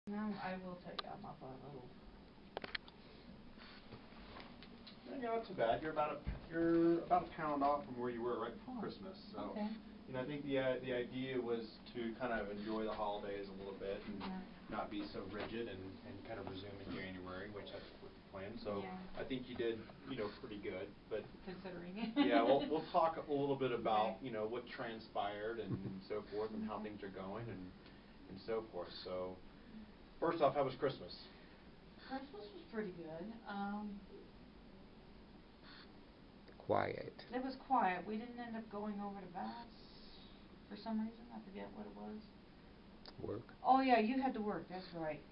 Now I will take out my fun little. You're not too bad. You're about a pound off from where you were right before Christmas. So, okay. I think the idea was to kind of enjoy the holidays a little bit and not be so rigid and kind of resume in January, which that's what the plan. So I think you did pretty good. But considering it. Yeah, we'll talk a little bit about what transpired and so forth and how things are going and so forth. So first off, how was Christmas? Christmas was pretty good. Quiet. It was quiet. We didn't end up going over to Bass for some reason. I forget what it was. Work. Oh yeah, you had to work. That's right.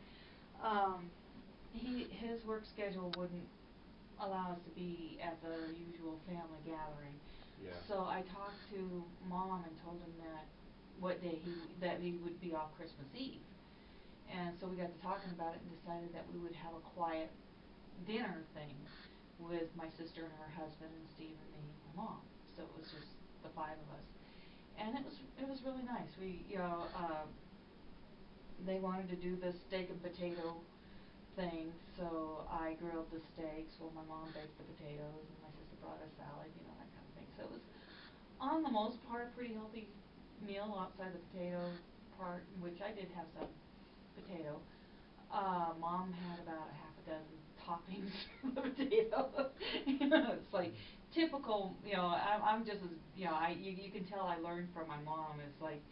His work schedule wouldn't allow us to be at the usual family gathering. Yeah. So I talked to Mom and told him that he would be off Christmas Eve. And so we got to talking about it and decided that we would have a quiet dinner thing with my sister and her husband and Steve and me and my mom. So it was just the five of us. And it was really nice. They wanted to do the steak and potato thing, so I grilled the steaks while my mom baked the potatoes and my sister brought a salad, that kind of thing. So it was, on the most part, a pretty healthy meal outside the potato part, which I did have some potato. Mom had about a half a dozen toppings for the potato. It's like typical, I'm just as, you can tell I learned from my mom. It's like,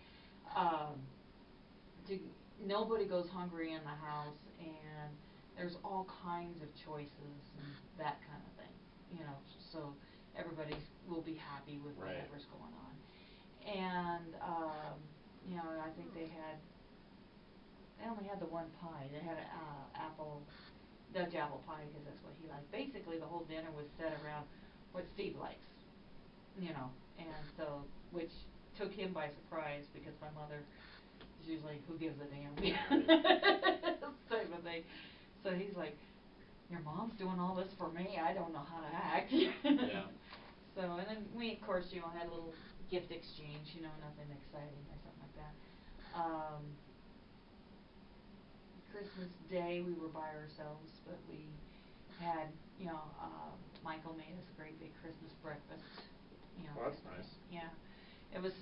nobody goes hungry in the house, and there's all kinds of choices and that kind of thing, so everybody will be happy with whatever's going on. And, I think they only had the one pie. They had Dutch apple pie because that's what he liked. Basically, the whole dinner was set around what Steve likes, and so, which took him by surprise because my mother is usually, who gives a damn, type of thing. So he's like, your mom's doing all this for me, I don't know how to act. Yeah. So, and then we, of course, had a little gift exchange, nothing exciting or something like that. Christmas Day we were by ourselves, but we had, Michael made us a great big Christmas breakfast. Well, that's nice. Yeah. It was,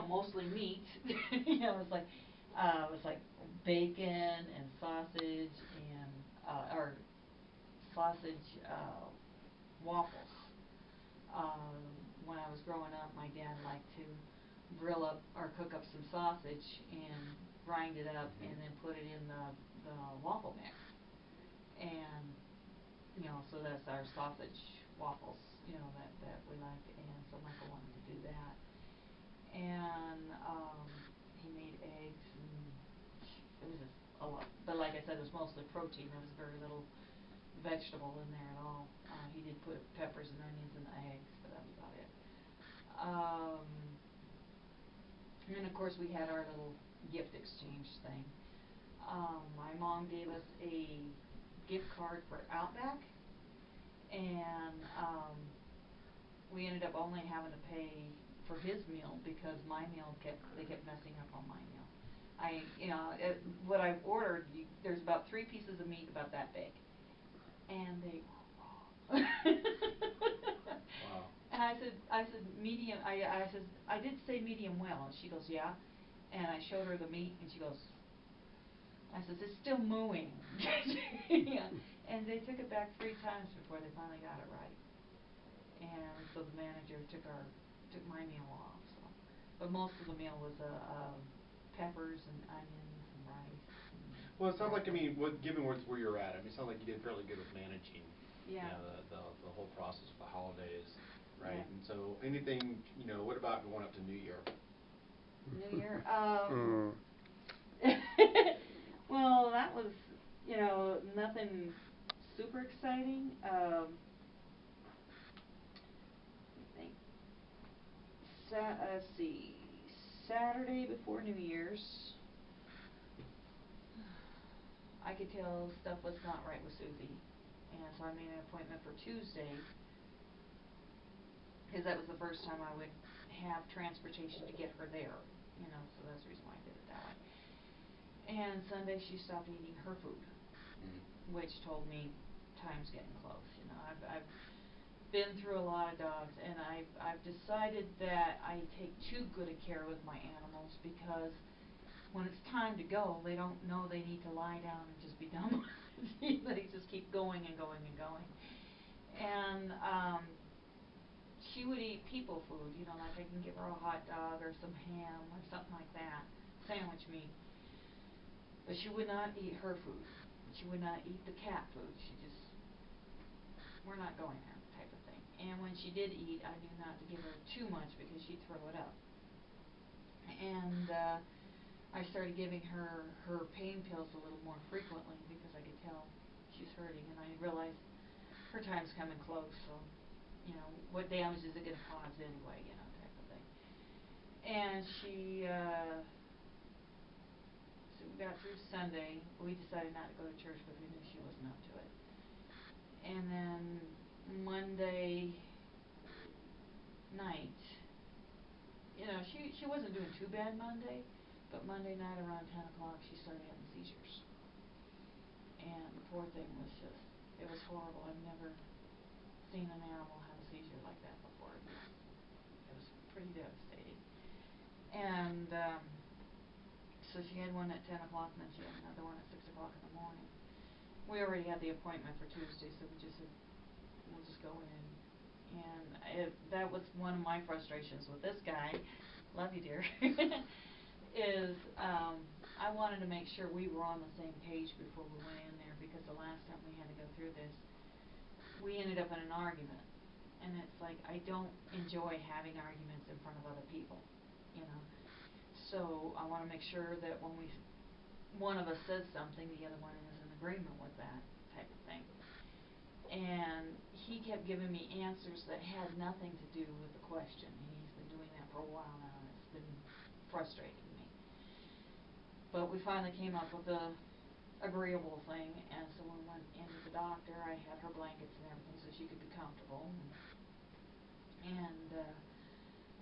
mostly meat. It was like bacon and sausage and or sausage waffles. When I was growing up, my dad liked to grill up or cook up some sausage and grind it up and then put it in the waffle mix. And so that's our sausage waffles, that we like. And so Michael wanted to do that. And he made eggs, and it was just a lot. But like I said, it was mostly protein. There was very little vegetable in there at all. He did put peppers and onions in the eggs, but that was about it. And then of course we had our little gift exchange thing. My mom gave us a gift card for Outback, and we ended up only having to pay for his meal because my meal they kept messing up on my meal. What I've ordered, there's about 3 pieces of meat about that big, and they were raw. Wow. And I said medium. I said, I did say medium well, and she goes, yeah. And I showed her the meat, and she goes, I says, it's still mooing. Yeah. And they took it back 3 times before they finally got it right. And so the manager took my meal off. So, but most of the meal was peppers and onions and rice. Well, it sounds like, given where you're at, it sounds like you did fairly good with managing. Yeah. The whole process of the holidays, right? Yeah. And so, anything, what about going up to New Year? New Year, well, that was, nothing super exciting. Let's see, Saturday before New Year's, I could tell stuff was not right with Susie, and so I made an appointment for Tuesday, because that was the first time I would have transportation to get her there, so that's the reason why I did it that way. And Sunday she stopped eating her food, Mm. which told me time's getting close. You know, I've been through a lot of dogs, and I've decided that I take too good a care with my animals, because when it's time to go, they don't know they need to lie down and just be done with it. They just keep going and going and going. And she would eat people food, you know, like I can give her a hot dog or some ham or something like that, sandwich meat. But she would not eat her food. She would not eat the cat food. She just, we're not going there type of thing. And when she did eat, I knew not to give her too much because she'd throw it up. And I started giving her pain pills a little more frequently because I could tell she's hurting, and I realized her time's coming close, so, you know, what damage is it going to cause anyway, you know, type of thing. And so we got through Sunday. We decided not to go to church because we knew she wasn't up to it. And then Monday night, you know, she wasn't doing too bad Monday, but Monday night around 10 o'clock she started having seizures. And the poor thing was just, it was horrible. I've never seen an animal have a seizure like that before. It was pretty devastating. And so she had one at 10 o'clock, and then she had another one at 6 o'clock in the morning. We already had the appointment for Tuesday, so we just said, we'll just go in. And that was one of my frustrations with this guy, love you dear, is I wanted to make sure we were on the same page before we went in there, because the last time we had to go through this, we ended up in an argument. And it's like, I don't enjoy having arguments in front of other people, you know. So I want to make sure that when one of us says something, the other one is in agreement with that type of thing. And he kept giving me answers that had nothing to do with the question. And he's been doing that for a while now, and it's been frustrating me. But we finally came up with a agreeable thing, and so when we went into the doctor, I had her blankets and everything so she could be comfortable. And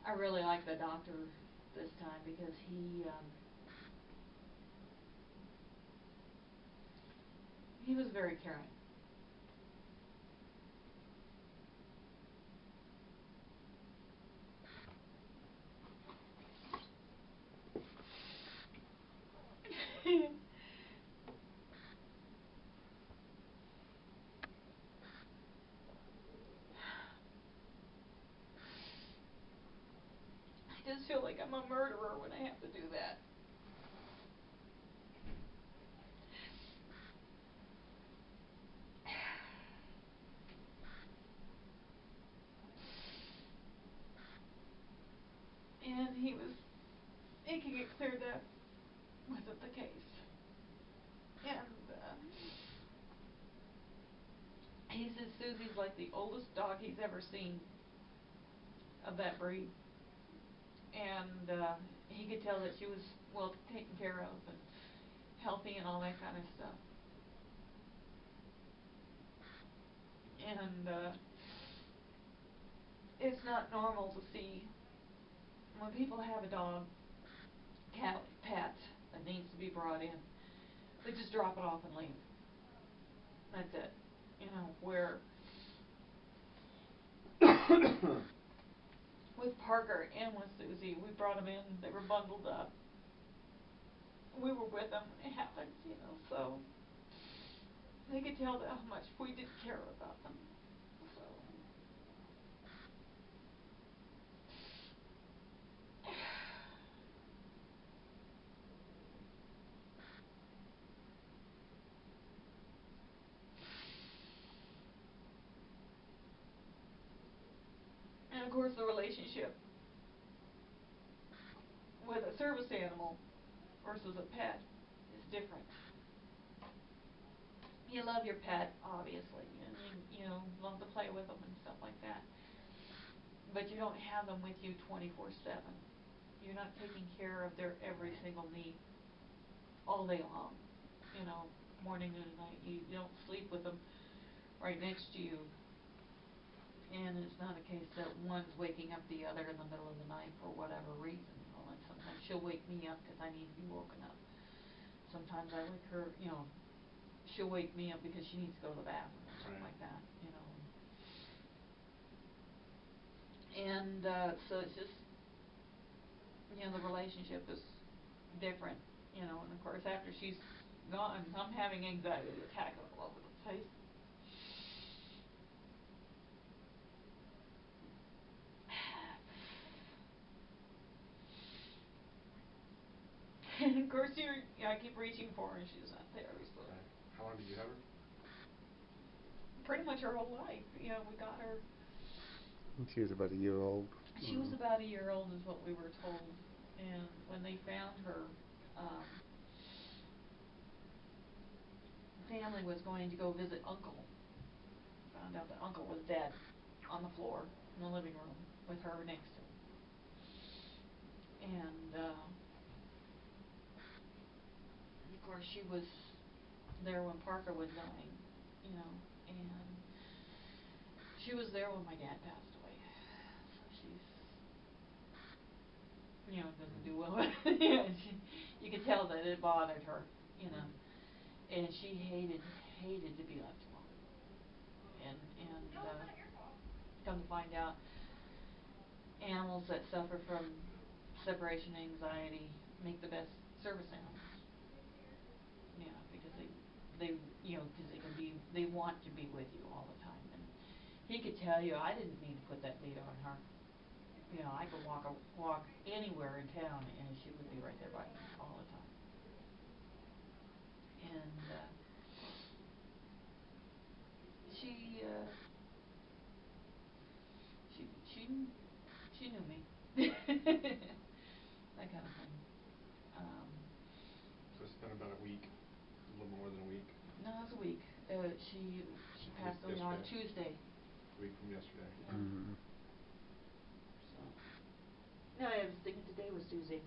I really like the doctor this time, because he was very caring. I just feel like I'm a murderer when I have to do that. And he was making it clear that wasn't the case. And he says Susie's like the oldest dog he's ever seen of that breed. And he could tell that she was well taken care of and healthy and all that kind of stuff. And it's not normal to see when people have a dog, cat, pet that needs to be brought in, they just drop it off and leave. That's it. You know, where with Parker and with Susie, we brought them in, they were bundled up. We were with them when it happened, you know, so they could tell how much we did care about them. So and of course the relationship with a service animal versus a pet is different. You love your pet, obviously, and you know, love to play with them and stuff like that. But you don't have them with you 24/7. You're not taking care of their every single need all day long. You know, morning, noon, and night. You don't sleep with them right next to you. And it's not a case that one's waking up the other in the middle of the night for whatever reason. You know, and sometimes she'll wake me up because I need to be woken up. sometimes I wake her, she'll wake me up because she needs to go to the bathroom or something Right. like that, And, so it's just, the relationship is different, and of course after she's gone, I'm having anxiety attacks all over the place. And of course I keep reaching for her and she's not there, so. Right. How long did you have her? Pretty much her whole life, we got her. She was about a year old. She was about a year old is what we were told, and when they found her, family was going to go visit Uncle. Found out that Uncle was dead on the floor in the living room with her next to him. And of course she was there when Parker was dying, and she was there when my dad passed away. So she's, doesn't do well. You could tell that it bothered her, and she hated to be left alone. And come to find out, animals that suffer from separation anxiety make the best service animals. Because they they want to be with you all the time. And he could tell you, I didn't need to put that lead on her. I could walk anywhere in town and she would be right there by me all the time. And she knew me. That kind of thing. So it's been about a week, a little more than a week. No, it was a week. She passed away on Tuesday. A week from yesterday. Yeah. Mm-hmm. So. No, I was thinking today was Tuesday.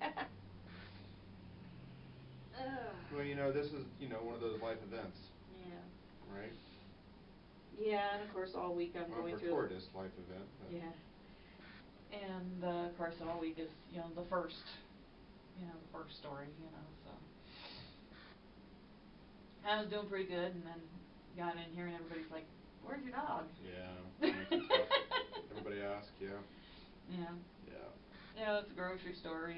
Well, this is, one of those life events. Yeah. Right? Yeah, and of course all week I'm going through. Fortuitous life event. Yeah. And of course all week is, the first story, so. I was doing pretty good, and then got in here and everybody's like, "Where's your dog?" Yeah. Everybody asks, yeah. Yeah. Yeah. Yeah, it's a grocery store,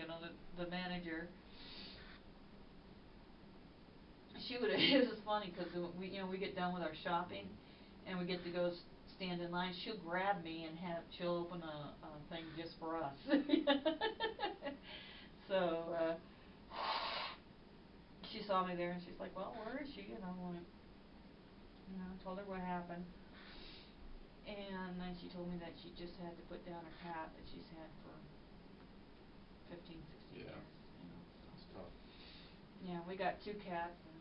the manager. It was funny because we get done with our shopping, and we get to go stand in line. She'll grab me and she'll open a thing just for us. So she saw me there and she's like, "Well, where is she?" And I went, told her what happened. And then she told me that she just had to put down her cat that she's had for 15, 16 years. It's tough. Yeah, we got 2 cats, and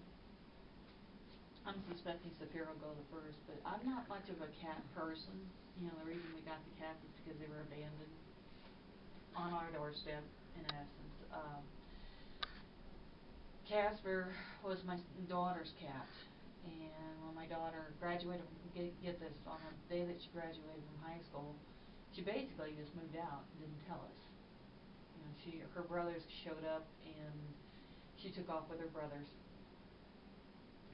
I'm suspecting Saphira will go the first, but I'm not much of a cat person. The reason we got the cats is because they were abandoned on our doorstep, in essence. Casper was my daughter's cat, and when my daughter graduated, get this, on the day that she graduated from high school, she basically just moved out and didn't tell us. Her brothers showed up, and she took off with her brothers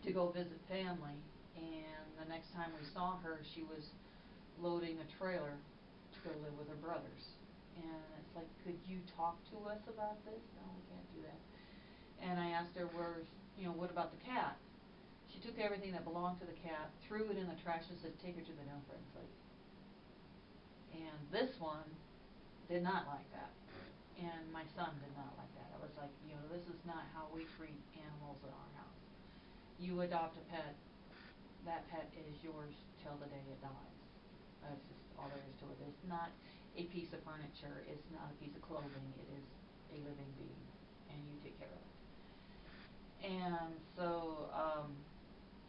to go visit family, and the next time we saw her, she was loading a trailer to go live with her brothers. And it's like, could you talk to us about this? No, we can't do that. And I asked her, what about the cat? She took everything that belonged to the cat, threw it in the trash, and said, "Take her to the no friends lake." And this one did not like that. And my son did not like that. I was like, this is not how we treat animals in our house. You adopt a pet, that pet is yours till the day it dies. That's just all there is to it. It's not a piece of furniture. It's not a piece of clothing. It is a living being, and you take care of it. And so,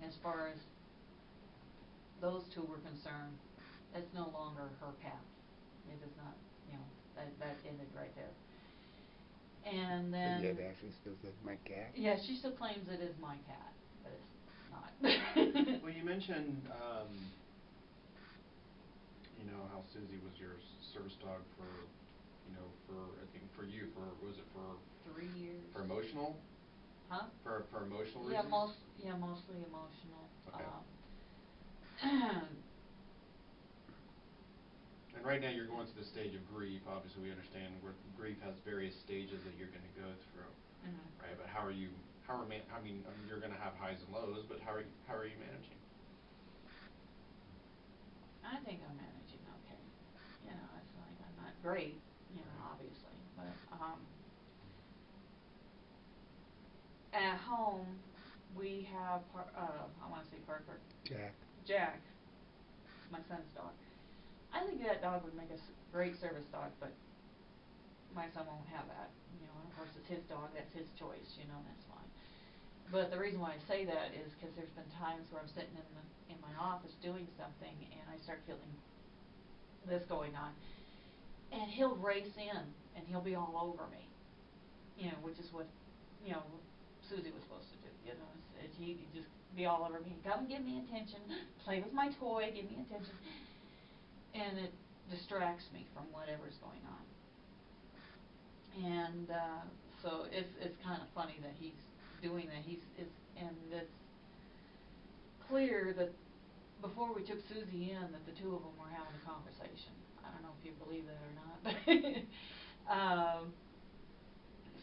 as far as those 2 were concerned, it's no longer her cat. It is not, that ended right there. And then... But yeah, Ashley still says my cat? Yeah, she still claims it is my cat, but it's not. Well, you mentioned, how Suzi was your service dog for I think for you, was it for... 3 years. For emotional Huh? For emotional Yeah, reasons? mostly emotional. Okay. And right now you're going through the stage of grief. Obviously, we understand where grief has various stages that you're going to go through, right? But how are you? I mean, you're going to have highs and lows, but how are you managing? I think I'm managing okay. You know, it's like I'm not great, you know, obviously, but at home we have I want to say Parker. Jack, my son's dog. I think that dog would make a great service dog, but my son won't have that. You know, and of course it's his dog, that's his choice, you know, that's fine. But the reason why I say that is because there's been times where I'm sitting in my office doing something and I start feeling this going on, and he'll race in and he'll be all over me, you know, which is what, you know, Susie was supposed to do, you know, he'd just be all over me, come and give me attention, play with my toy, give me attention, and it distracts me from whatever's going on. And so it's kind of funny that he's doing that. And it's clear that before we took Susie in, that the two of them were having a conversation. I don't know if you believe that or not, but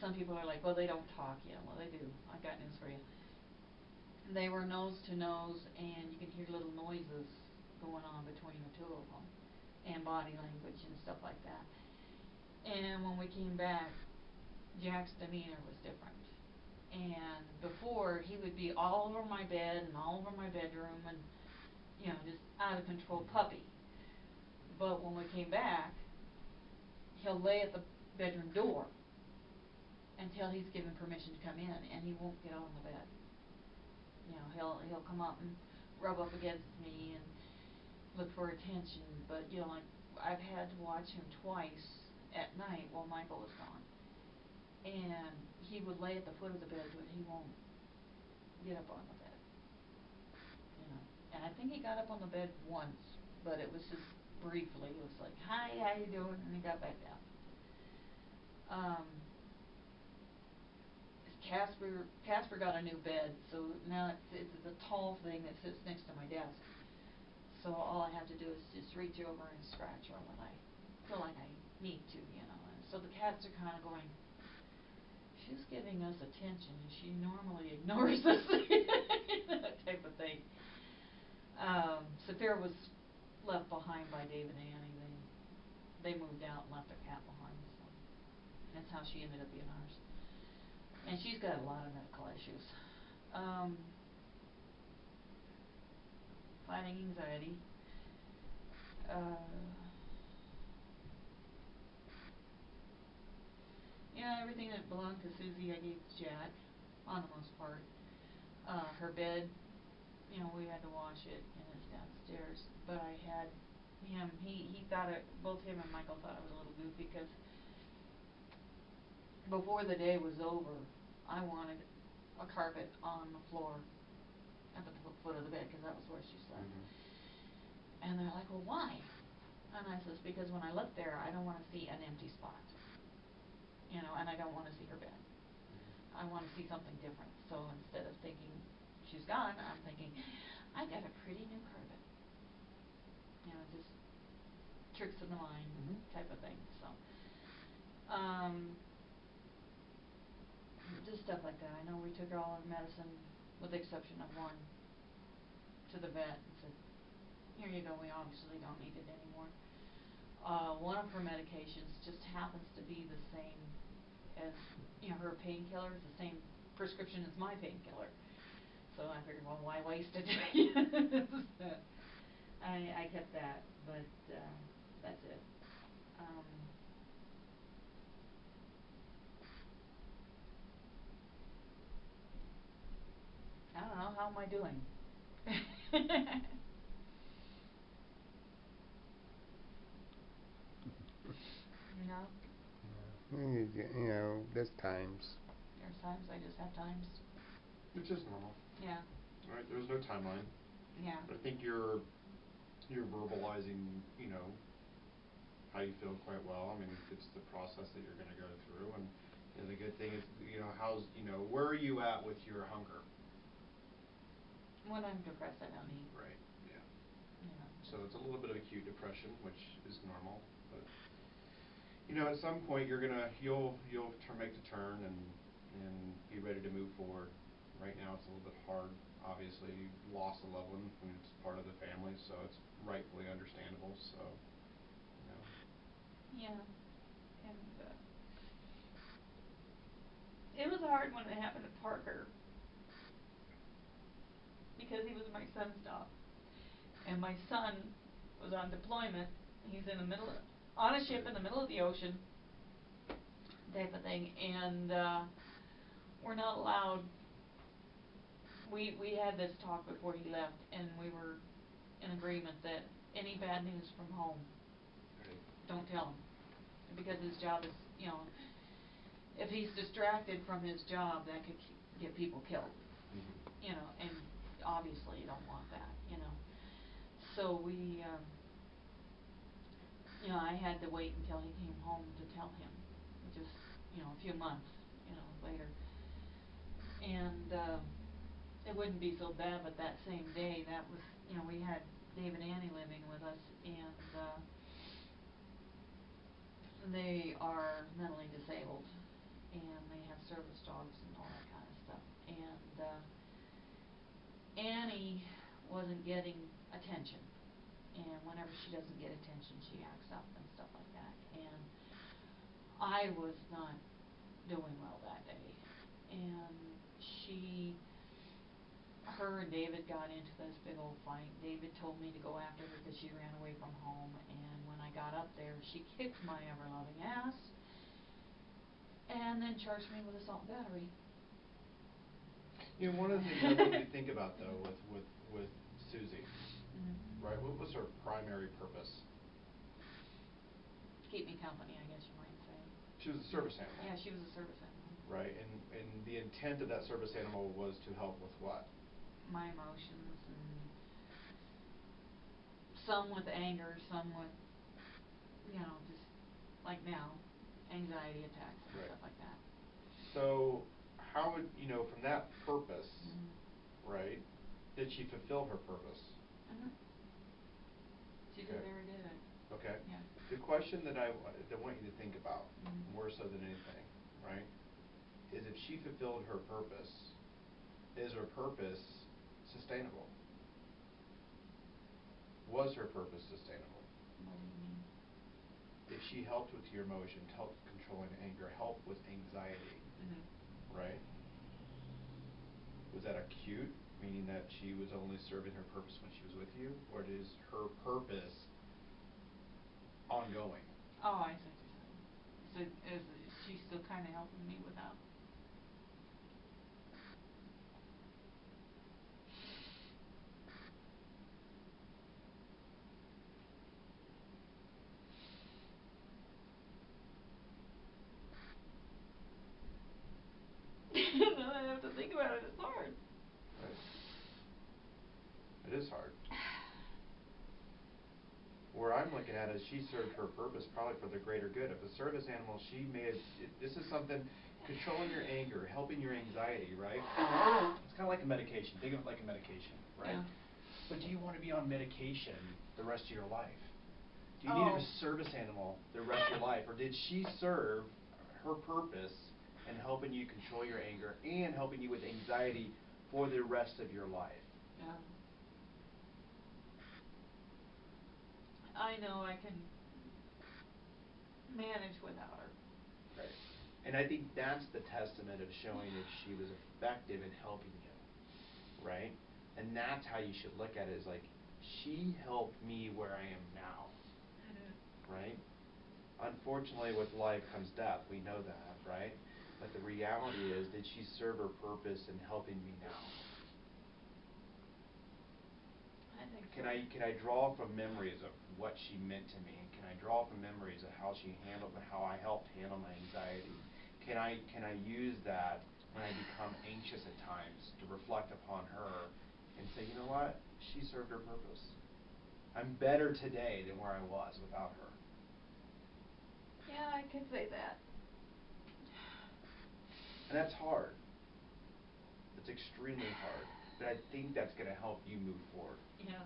some people are like, well, they don't talk. Yeah, well, they do. I got news for you. They were nose to nose, and you can hear little noises going on between the two of them, and body language and stuff like that. And when we came back, Jack's demeanor was different. And before, he would be all over my bed and all over my bedroom and, you know, just out of control puppy. But when we came back, he'll lay at the bedroom door until he's given permission to come in, and he won't get on the bed. You know, he'll come up and rub up against me and look for attention, but, you know, like, I've had to watch him twice at night while Michael was gone. And he would lay at the foot of the bed, but he won't get up on the bed. You know, and I think he got up on the bed once, but it was just briefly. It was like, hi, how you doing? And he got back down. Casper got a new bed, so now it's a tall thing that sits next to my desk. So all I have to do is just reach over and scratch her when I feel like I need to, you know. And so the cats are kind of going, she's giving us attention and she normally ignores us, that type of thing. Saphira was left behind by David and Annie. They moved out and left their cat behind, so that's how she ended up being ours. And she's got a lot of medical issues. Fighting anxiety. Yeah, everything that belonged to Susie I gave to Jack, on the most part. Her bed, you know, we had to wash it, and it's downstairs. But I had him, he thought it, both him and Michael thought it was a little goofy, because before the day was over, I wanted a carpet on the floor at the foot of the bed, because that was where she slept. And they're like, well, why? And I says, because when I look there, I don't want to see an empty spot. You know, and I don't want to see her bed. I want to see something different. So instead of thinking she's gone, I'm thinking, I got a pretty new carpet. You know, just tricks of the mind type of thing. So, just stuff like that. I know we took all our medicine, with the exception of one, to the vet and said, here you go, we obviously don't need it anymore. One of her medications just happens to be the same as, you know, her painkiller is the same prescription as my painkiller. So I figured, well, why waste it? I kept that, but that's it. I don't know, how am I doing? You know? You know, there's times. There's times, I just have times. Which is normal. Yeah. Right, there's no timeline. Yeah. I think you're verbalizing, you know, how you feel quite well. I mean, it's the process that you're going to go through, and And the good thing is, where are you at with your hunger? When I'm depressed, I don't eat. Right, yeah. You know. So it's a little bit of acute depression, which is normal, but at some point you'll make the turn and be ready to move forward. Right now it's a little bit hard. Obviously, you lost a loved one, and it's part of the family, so it's rightfully understandable. So, Yeah, and it was hard when it happened to Parker because he was my son's dog, and my son was on deployment. He's on a ship in the middle of the ocean, type of thing, and we're not allowed. We had this talk before he left, and we were in agreement that any bad news from home, don't tell him, because his job is, if he's distracted from his job, that could get people killed, and obviously you don't want that, So we, I had to wait until he came home to tell him, just, a few months, later, and it wouldn't be so bad, but that same day, that was, we had Dave and Annie living with us, and they are mentally disabled, and they have service dogs and all that kind of stuff, and Annie wasn't getting attention, and whenever she doesn't get attention, she acts up and stuff like that, and I was not doing well that day, and her and David got into this big old fight. David told me to go after her because she ran away from home, and when I got up there, she kicked my ever-loving ass, and then charged me with assault and battery. One of the things I want you to think about, though, with Suzi, right, what was her primary purpose? Keep me company, I guess you might say. She was a service animal. Yeah, she was a service animal. Right, and the intent of that service animal was to help with what? My emotions, and some with anger, some with, just like now, anxiety attacks and stuff like that. So, how would, from that purpose, right, did she fulfill her purpose? She did very good. Okay. Yeah. The question that I want you to think about, more so than anything, right, is if she fulfilled her purpose, is her purpose sustainable? Was her purpose sustainable? What do you mean? If she helped with your emotions, helped controlling anger, helped with anxiety, right? Was that acute, meaning that she was only serving her purpose when she was with you, or is her purpose ongoing? Oh, I see what you're saying. So is she still kind of helping me without? Now that I have to think about it, it's hard. Right. It is hard. Where I'm looking at is she served her purpose probably for the greater good. If a service animal, this is something, controlling your anger, helping your anxiety, right? It's kind of like a medication. Think of it like a medication, right? Yeah. But do you want to be on medication the rest of your life? Do you need a service animal the rest of your life? Or did she serve her purpose in helping you control your anger and helping you with anxiety for the rest of your life? Yeah. I know I can manage without her. Right. And I think that's the testament of showing if she was effective in helping you, right? And that's how you should look at it, is like, she helped me where I am now, right? Unfortunately, with life comes death. We know that, right? But the reality is, did she serve her purpose in helping me now? I think so. Can I draw from memories of what she meant to me? Can I draw from memories of how I helped handle my anxiety? Can I use that when I become anxious at times to reflect upon her and say, you know what? She served her purpose. I'm better today than where I was without her. Yeah, I could say that. And that's hard. It's extremely hard. But I think that's going to help you move forward. Yeah.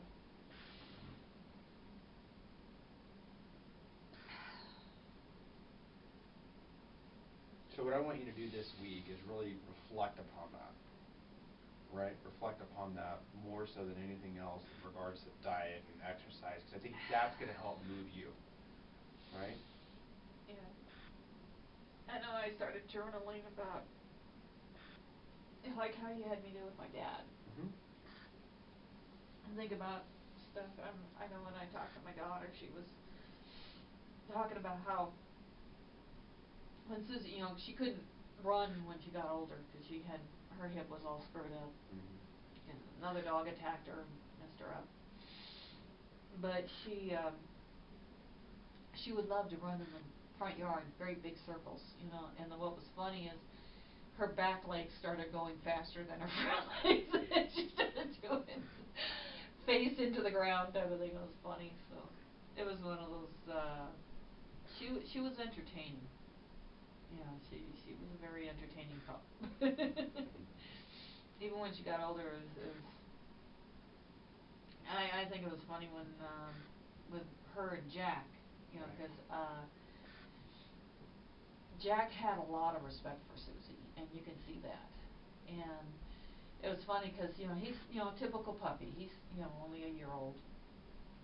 So what I want you to do this week is really reflect upon that. Right? Reflect upon that more so than anything else in regards to diet and exercise, because I think that's going to help move you. Right? Yeah. I know I started journaling about, like how you had me do with my dad. Mm-hmm. And think about stuff. I know when I talked to my daughter, she was talking about how when Susie, you know, she couldn't run when she got older because her hip was all screwed up. Mm-hmm. And another dog attacked her and messed her up. But she would love to run in the front yard, very big circles, you know. And what was funny is her back legs started going faster than her front legs, and she started doing face into the ground. Everything was funny. So it was one of those. She was entertaining. Yeah, she was a very entertaining pup. Even when she got older, it was I think it was funny when with her and Jack, you know, because Jack had a lot of respect for Susie, and you can see that. And it was funny because, you know, he's, you know, a typical puppy. He's, you know, only a year old,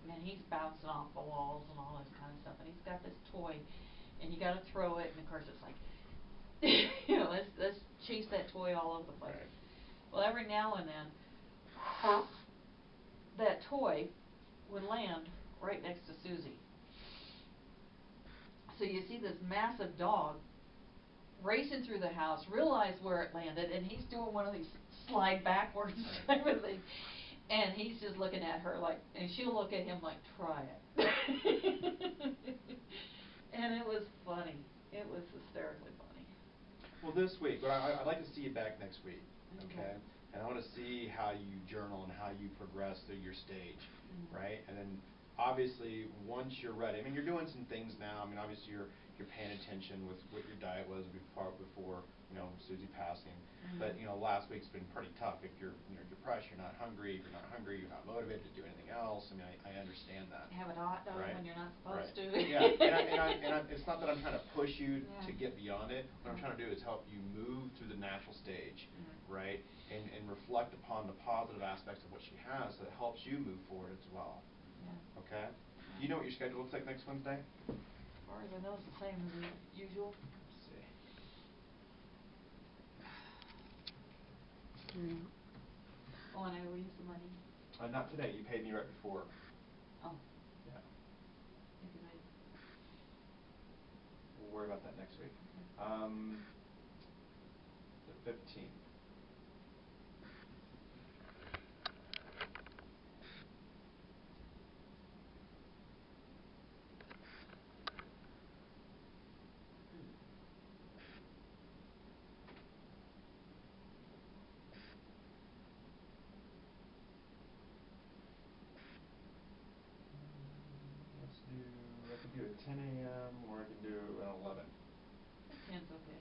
and he's bouncing off the walls and all this kind of stuff. And he's got this toy, and you got to throw it, and of course it's like, you know, let's chase that toy all over the place. Right. Well, every now and then, that toy would land right next to Susie. So you see this massive dog racing through the house, realize where it landed, and he's doing one of these slide backwards and everything. And he's just looking at her like, and she'll look at him like, try it. And it was funny. It was hysterically funny. Well, this week, but I'd like to see you back next week, okay? And I want to see how you journal and how you progress through your stage, right? And then, obviously, once you're ready, I mean, you're doing some things now. I mean, obviously, you're paying attention with what your diet was before you know, Susie passing. But, you know, last week's been pretty tough. If you're depressed, you're not hungry. If you're not hungry, you're not motivated to do anything else. I mean, I understand that. Having a hot dog right? when you're not supposed to. Yeah, and it's not that I'm trying to push you to get beyond it. What I'm trying to do is help you move through the natural stage, right? And reflect upon the positive aspects of what she has that helps you move forward as well. Yeah. Okay? Do you know what your schedule looks like next Wednesday? As far as I know, it's the same as usual. Let's see. Oh, and I owe you some money. Not today. You paid me right before. Oh. Yeah. Because We'll worry about that next week. Okay. The 15th. I can do a 10 a.m. or I can do an 11. 10's okay.